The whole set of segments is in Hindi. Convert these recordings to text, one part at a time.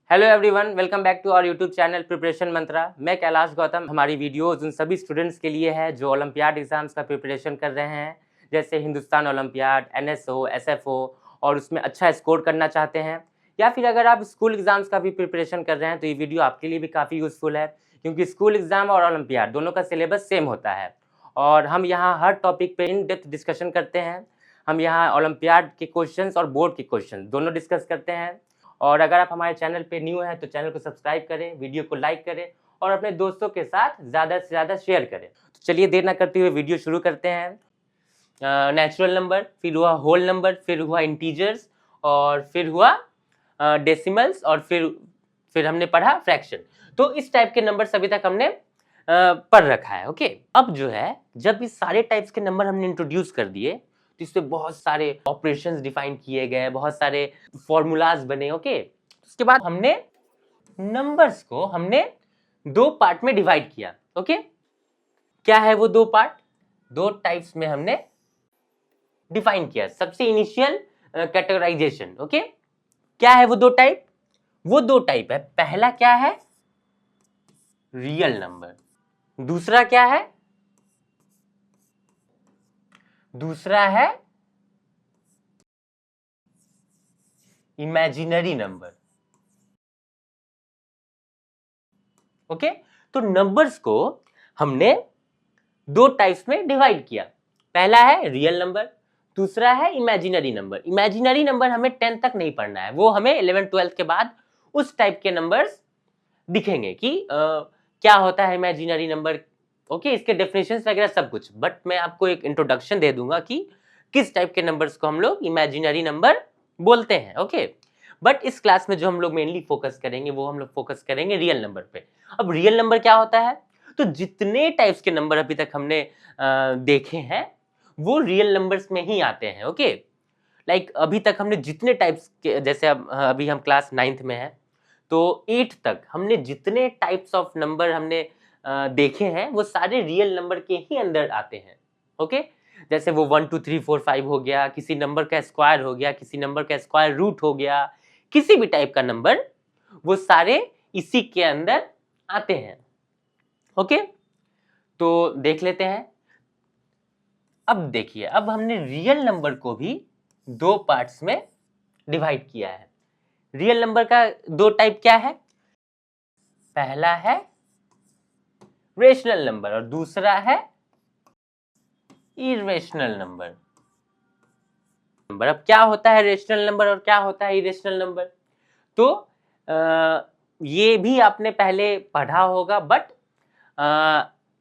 Hello everyone, welcome back to our YouTube channel preparation mantra. मैं कैलाश गौतम। हमारी वीडियोस उन सभी स्टूडेंट्स के लिए है जो ओलंपियाड एग्जाम्स का प्रिपरेशन कर रहे हैं, जैसे हिंदुस्तान ओलंपियाड, एनएसओ, एसएफओ, और उसमें अच्छा स्कोर करना चाहते हैं। या फिर अगर आप स्कूल एग्जाम्स का भी प्रिपरेशन कर रहे हैं तो ये वीडियो आपके लिए भी काफ़ी यूज़फुल है, क्योंकि स्कूल एग्जाम और ओलंपियाड दोनों का सिलेबस सेम होता है और हम यहाँ हर टॉपिक पे इन डेप्थ डिस्कशन करते हैं। हम यहाँ ओलंपियाड के क्वेश्चंस और बोर्ड के क्वेश्चन दोनों डिस्कस करते हैं। और अगर आप हमारे चैनल पे न्यू हैं तो चैनल को सब्सक्राइब करें, वीडियो को लाइक करें और अपने दोस्तों के साथ ज़्यादा से ज़्यादा शेयर करें। तो चलिए देर ना करते हुए वीडियो शुरू करते हैं। नेचुरल नंबर, फिर हुआ होल नंबर, फिर हुआ इंटीजर्स, और फिर हुआ डेसिमल्स, और फिर हमने पढ़ा फ्रैक्शन। तो इस टाइप के नंबर अभी तक हमने पढ़ रखा है। ओके, अब जो है जब इस सारे टाइप्स के नंबर हमने इंट्रोड्यूस कर दिए तो इसमें बहुत सारे ऑपरेशंस डिफाइन किए गए, बहुत सारे फॉर्मूलाज बने। ओके, उसके बाद हमने नंबर्स को हमने दो पार्ट में डिवाइड किया। ओके, क्या है वो दो पार्ट? दो टाइप्स में हमने डिफाइन किया। सबसे इनिशियल कैटेगराइजेशन। ओके, क्या है वो दो टाइप? वो दो टाइप है, पहला क्या है? Real number. दूसरा क्या है? दूसरा है इमेजिनरी नंबर। ओके, तो नंबर्स को हमने दो टाइप्स में डिवाइड किया। पहला है रियल नंबर, दूसरा है इमेजिनरी नंबर। इमेजिनरी नंबर हमें 10 तक नहीं पढ़ना है, वो हमें 11 12 के बाद उस टाइप के नंबर्स दिखेंगे कि क्या होता है इमेजिनरी नंबर। ओके, इसके डेफिनेशंस वगैरह सब कुछ, बट मैं आपको एक इंट्रोडक्शन दे दूंगा कि किस टाइप के नंबर्स को हम लोग इमेजिनरी नंबर बोलते हैं। ओके, बट इस क्लास में जो हम लोग मेनली फोकस करेंगे वो हम लोग फोकस करेंगे रियल नंबर पे। अब रियल नंबर क्या होता है? तो जितने टाइप्स के नंबर अभी तक हमने देखे हैं वो रियल नंबर्स में ही आते हैं। ओके, लाइक अभी तक हमने जितने टाइप्स के, जैसे अब अभी हम क्लास 9th में हैं तो 8 तक हमने जितने टाइप्स ऑफ नंबर हमने देखे हैं वो सारे रियल नंबर के ही अंदर आते हैं। ओके, जैसे वो 1 2 3 4 5 हो गया, किसी नंबर का स्क्वायर हो गया, किसी नंबर का स्क्वायर रूट हो गया, किसी भी टाइप का नंबर, वो सारे इसी के अंदर आते हैं। ओके, तो देख लेते हैं। अब देखिए, अब हमने रियल नंबर को भी दो पार्ट्स में डिवाइड किया है। रियल नंबर का दो टाइप क्या है? पहला है रेशनल नंबर और दूसरा है इरेशनल नंबर। अब क्या होता है रेशनल नंबर और क्या होता है इरेशनल नंबर? तो ये भी आपने पहले पढ़ा होगा, बट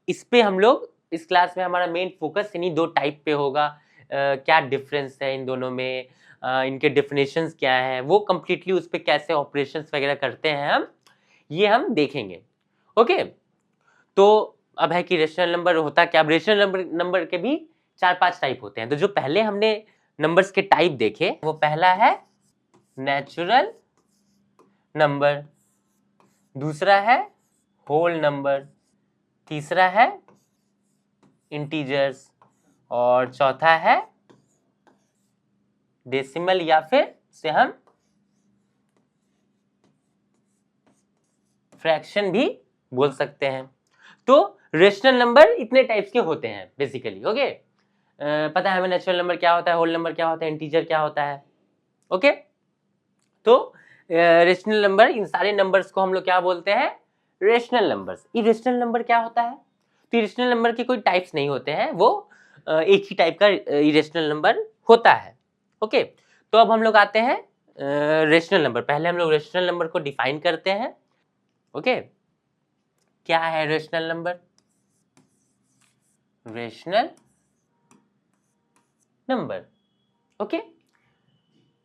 इस पे हम लोग इस क्लास में हमारा मेन फोकस इन्हीं दो टाइप पे होगा। क्या डिफरेंस है इन दोनों में, इनके डेफिनेशंस क्या हैं, वो कंप्लीटली उस पे कैसे ऑपरेशंस वगैरह करते हैं ये हम देखेंगे। ओके, तो अब है कि रेशनल नंबर होता क्या? अब रेशनल नंबर के भी 4-5 टाइप होते हैं। तो जो पहले हमने नंबर्स के टाइप देखे वो पहला है नेचुरल नंबर, दूसरा है होल नंबर, तीसरा है इंटीजर्स, और चौथा है डेसिमल, या फिर से हम फ्रैक्शन भी बोल सकते हैं। तो रेशनल नंबर इतने टाइप्स के होते हैं बेसिकली। ओके, पता है हमें नेचुरल नंबर क्या होता है, होल नंबर क्या होता है, इंटीजर क्या होता है। ओके, तो रेशनल नंबर, इन सारे नंबर्स को हम लोग क्या बोलते हैं? Rational numbers. इरेशनल नंबर क्या होता है? तो इरेशनल नंबर के कोई टाइप्स नहीं होते हैं, वो एक ही टाइप का इरेशनल नंबर होता है। ओके, तो अब हम लोग आते हैं रेशनल नंबर। पहले हम लोग रेशनल नंबर को डिफाइन करते हैं। ओके, क्या है rational number? Rational number. Okay,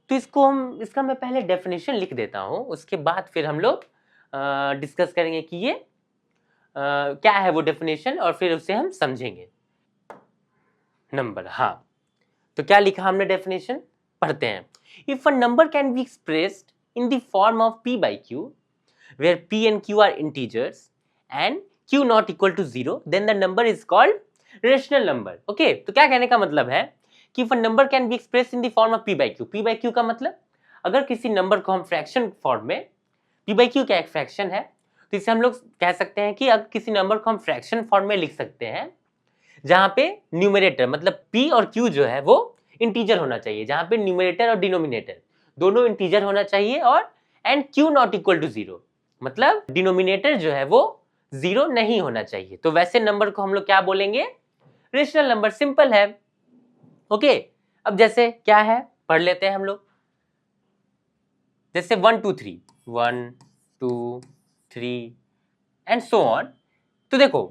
तो इसका मैं पहले डेफिनेशन लिख देता हूं, उसके बाद फिर हम लोग डिस्कस करेंगे कि ये क्या है वो डेफिनेशन, और फिर उसे हम समझेंगे। नंबर, हाँ, तो क्या लिखा हमने डेफिनेशन? पढ़ते हैं। If a number can be expressed in the form of p by q where p and q are integers and q not equal to 0 then the number is called rational number. okay, तो क्या कहने का मतलब है कि if a number can be expressed in the form of p by q का मतलब अगर किसी नंबर को हम फ्रैक्शन फॉर्म में पी बाई क्यू क्या एक फ्रैक्शन है, तो इसे हम लोग कह सकते हैं कि अब किसी नंबर को हम फ्रैक्शन फॉर्म में लिख सकते हैं जहां पे न्यूमरेटर मतलब p और q जो है वो इंटीजर होना चाहिए, जहां पे न्यूमरेटर और डिनोमिनेटर दोनों इंटीजर होना चाहिए और and q not equal to 0 मतलब डिनोमिनेटर जो है वो 0 नहीं होना चाहिए। तो वैसे नंबर को हम लोग क्या बोलेंगे, रेशनल नंबर। सिंपल है। ओके, अब जैसे क्या है पढ़ लेते हैं हम लोग, जैसे 1 2 3 1 2 3 एंड सो ऑन। तो देखो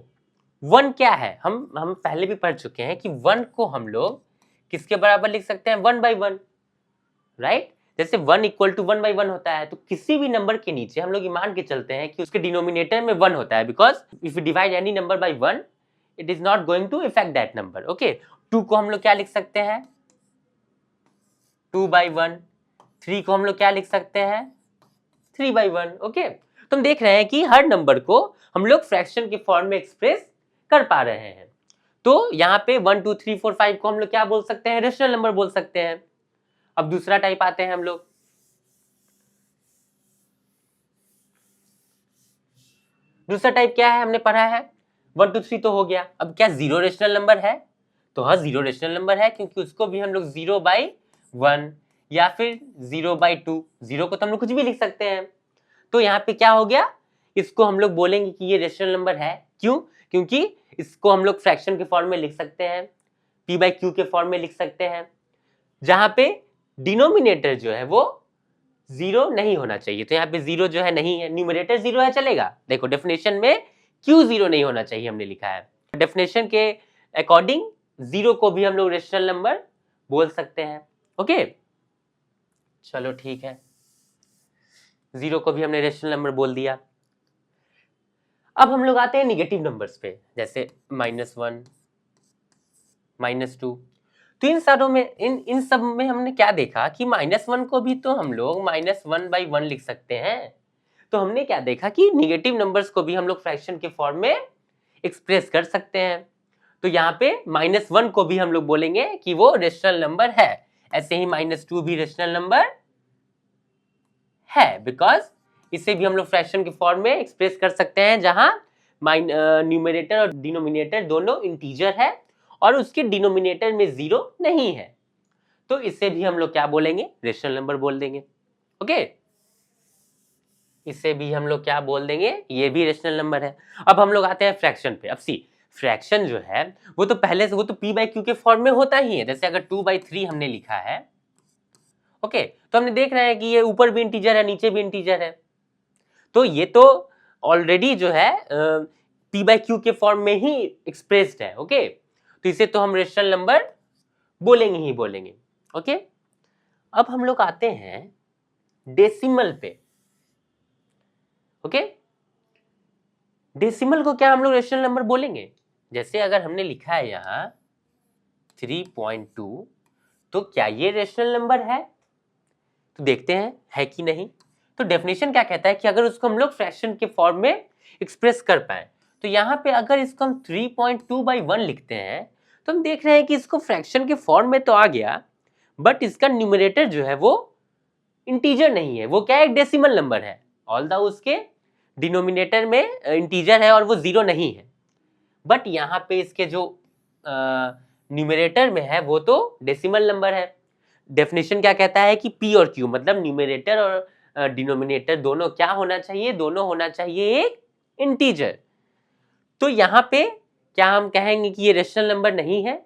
1 क्या है, हम पहले भी पढ़ चुके हैं कि 1 को हम लोग किसके बराबर लिख सकते हैं, 1 by 1, राइट। जैसे 1 इक्वल टू 1 by 1 होता है, तो किसी भी नंबर के नीचे हम लोग ये मान के चलते हैं कि उसके डिनोमिनेटर में 1 होता है, because if you divide any number by 1 it is not going to effect that number. Okay, 2 को हम लोग क्या लिख सकते हैं, 2 by 1। 3 को हम लोग क्या लिख सकते हैं, 3 by 1। ओके, तो हम देख रहे हैं कि हर नंबर को हम लोग फ्रैक्शन के फॉर्म में एक्सप्रेस कर पा रहे हैं। तो यहाँ पे 1 2 3 4 5 को हम लोग क्या बोल सकते हैं, रेशनल नंबर बोल सकते हैं। अब दूसरा टाइप आते हैं हम लोग, दूसरा टाइप क्या है, हमने पढ़ा है 1 2 3 तो हो गया। अब क्या जीरो रेशनल नंबर है, तो हाँ जीरो रेशनल नंबर है, क्योंकि उसको भी हम लोग 0 by 1 या फिर 0 by 2, जीरो को तो हम लोग कुछ भी लिख सकते हैं। तो यहाँ पे क्या हो गया, इसको हम लोग बोलेंगे कि ये रेशनल नंबर है। क्यों, क्योंकि इसको हम लोग फ्रैक्शन के फॉर्म में लिख सकते हैं, पी बाई क्यू के फॉर्म में लिख सकते हैं, जहां पे डिनोमिनेटर जो है वो 0 नहीं होना चाहिए। तो यहाँ पे 0 जो है नहीं है, न्यूमरेटर 0 है चलेगा। देखो डेफिनेशन में क्यू 0 नहीं होना चाहिए हमने लिखा है, डेफिनेशन के अकॉर्डिंग 0 को भी हम लोग रेशनल नंबर बोल सकते हैं। ओके, चलो ठीक है, 0 को भी हमने रेशनल नंबर बोल दिया। अब हम लोग आते हैं निगेटिव नंबर्स पे, जैसे -1 -2। तो इन सारों में इन सब में हमने क्या देखा कि -1 को भी तो हम लोग -1 by 1 लिख सकते हैं। तो हमने क्या देखा कि निगेटिव नंबर्स को भी हम लोग फ्रैक्शन के फॉर्म में एक्सप्रेस कर सकते हैं। तो यहाँ पे -1 को भी हम लोग बोलेंगे कि वो रेशनल नंबर है। ऐसे ही -2 भी रेशनल नंबर है, बिकॉज इसे भी हम लोग फ्रैक्शन के फॉर्म में एक्सप्रेस कर सकते हैं, जहां न्यूमरेटर और डिनोमिनेटर दोनों इंटीजर है और उसके डिनोमिनेटर में 0 नहीं है। तो इसे भी हम लोग क्या बोलेंगे, रेशनल नंबर बोल देंगे। ओके, इसे भी हम लोग क्या बोल देंगे, ये भी रेशनल नंबर है। अब हम लोग आते हैं फ्रैक्शन पे। अब सी फ्रैक्शन जो है वो तो पहले से वो तो p बाई क्यू के फॉर्म में होता ही है। जैसे अगर 2 by 3 हमने लिखा है, ओके, तो हमने देख रहे हैं कि ये ऊपर भी इंटीजर है नीचे भी इंटीजर है, तो ये तो ऑलरेडी जो है p बाई क्यू के फॉर्म में ही एक्सप्रेस्ड है। ओके, तो इसे तो हम रेशनल नंबर बोलेंगे ही बोलेंगे। ओके, अब हम लोग आते हैं डेसिमल पे। ओके, डेसिमल को क्या हम लोग रेशनल नंबर बोलेंगे, जैसे अगर हमने लिखा है यहाँ 3.2, तो क्या ये रेशनल नंबर है, तो देखते हैं है कि नहीं। तो डेफिनेशन क्या कहता है कि अगर उसको हम लोग फ्रैक्शन के फॉर्म में एक्सप्रेस कर पाए, तो यहाँ पे अगर इसको हम 3.2 by 1 लिखते हैं, तो हम देख रहे हैं कि इसको फ्रैक्शन के फॉर्म में तो आ गया, बट इसका न्यूमरेटर जो है वो इंटीजर नहीं है, वो क्या है, एक डेसिमल नंबर है। ऑल द उसके डिनोमिनेटर में इंटीजर है और वो 0 नहीं है, बट यहाँ पे इसके जो न्यूमरेटर में है वो तो डेसिमल नंबर है। डेफिनेशन क्या कहता है कि p और q मतलब न्यूमरेटर और डिनोमिनेटर दोनों क्या होना चाहिए, दोनों होना चाहिए एक इंटीजर। तो यहाँ पे क्या हम कहेंगे कि ये रेशनल नंबर नहीं है,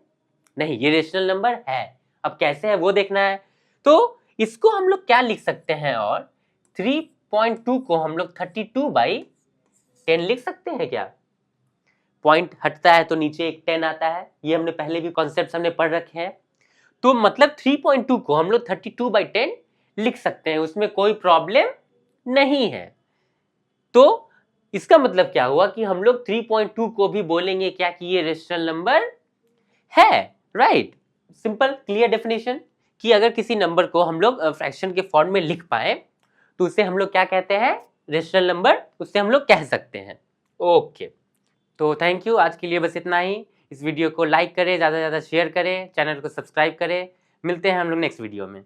नहीं ये रेशनल नंबर है। अब कैसे है वो देखना है, तो इसको हम लोग क्या लिख सकते हैं, और 3.2 को हम लोग 32 by 10 लिख सकते हैं क्या। पॉइंट हटता है तो नीचे एक 10 आता है, ये हमने पहले भी कॉन्सेप्ट हमने पढ़ रखे हैं। तो मतलब 3.2 को हम लोग 32 by 10 लिख सकते हैं, उसमें कोई प्रॉब्लम नहीं है। तो इसका मतलब क्या हुआ कि हम लोग 3.2 को भी बोलेंगे क्या कि ये रेशनल नंबर है, राइट। सिंपल क्लियर डेफिनेशन कि अगर किसी नंबर को हम लोग फ्रैक्शन के फॉर्म में लिख पाए तो उसे हम लोग क्या कहते हैं, रेशनल नंबर, उससे हम लोग कह सकते हैं। ओके, तो थैंक यू, आज के लिए बस इतना ही। इस वीडियो को लाइक करें, ज़्यादा से ज़्यादा शेयर करें, चैनल को सब्सक्राइब करें। मिलते हैं हम लोग नेक्स्ट वीडियो में।